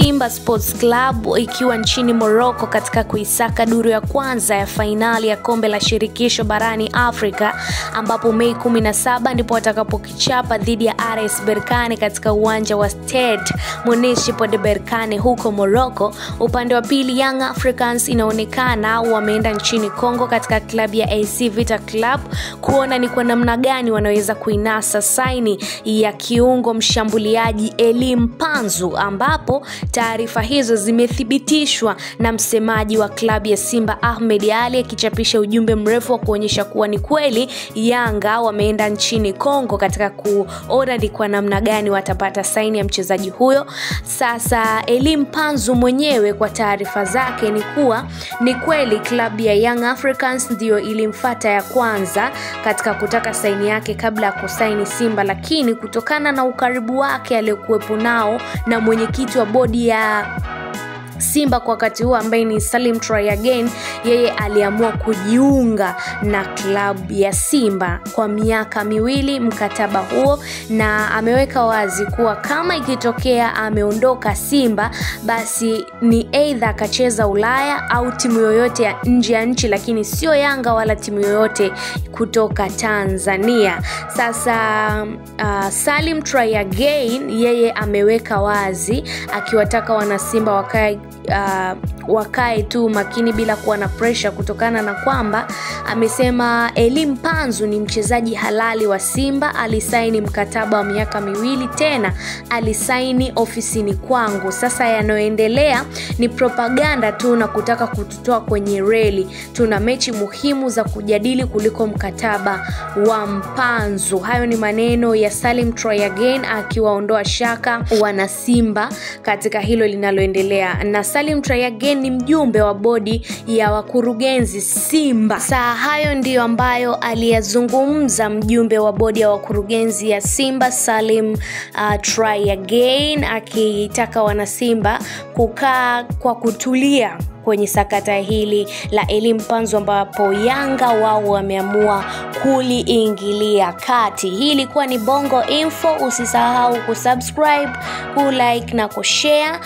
Simba Sports Club ikiwa nchini Morocco katika kuisaka duru ya kwanza ya fainali ya kombe la shirikisho barani Afrika, ambapo Mei 17 ndipo watakapokichapa dhidi ya RS Berkane katika uwanja wa Stade Municipal de Berkane huko Morocco. Upande wa pili Young Africans inaonekana wameenda nchini Kongo katika klabu ya AC Vita Club kuona ni kwa namna gani wanaweza kuinasa saini ya kiungo mshambuliaji Elie Mpanzu, ambapo taarifa hizo zimethibitishwa na msemaji wa klabu ya Simba Ahmed Ali akichapisha ujumbe mrefu wa kuonyesha kuwa ni kweli Yanga wameenda nchini Kongo katika kuona ni kwa namna gani watapata saini ya mchezaji huyo. Sasa Elie Mpanzu mwenyewe kwa taarifa zake ni kuwa ni kweli klabu ya Young Africans ndio ilimfuata ya kwanza katika kutaka saini yake kabla ya kusaini Simba, lakini kutokana na ukaribu wake aliyokuwepo nao na mwenyekiti wa bodi ya Simba kwa wakati huo ambaye ni Salim Try Again, yeye aliamua kujiunga na klabu ya Simba kwa miaka 2 mkataba huo, na ameweka wazi kuwa kama ikitokea ameondoka Simba basi ni either akacheza Ulaya au timu yoyote ya nje ya nchi, lakini sio Yanga wala timu yoyote kutoka Tanzania. Sasa Salim Try Again yeye ameweka wazi akiwataka wana Simba wakae tu makini bila kuwa na pressure, kutokana na kwamba amesema Elie Mpanzu ni mchezaji halali wa Simba, alisaini mkataba wa miaka 2, tena alisaini ofisini kwangu. Sasa yanayoendelea ni propaganda tu na kutaka kututoa kwenye reli. Tuna mechi muhimu za kujadili kuliko mkataba wa Mpanzu. Hayo ni maneno ya Salim Try Again akiwaondoa shaka wana Simba katika hilo linaloendelea. Na Salim Try Again ni mjumbe wa bodi ya wakurugenzi Simba. Hayo ndiyo ambayo aliyazungumza mjumbe wa bodi ya wakurugenzi ya Simba Salim Try Again, akitaka wana Simba kukaa kwa kutulia kwenye sakata hili la Elie Mpanzu ambapo Yanga wao wameamua kuliingilia kati. Hii ilikuwa ni Bongo Info. Usisahau kusubscribe, kulike na kushare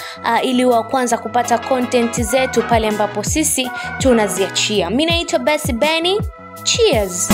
ili wa kwanza kupata content zetu pale ambapo sisi tunaziachia. Mimi naitwa Bessie Benny. Cheers.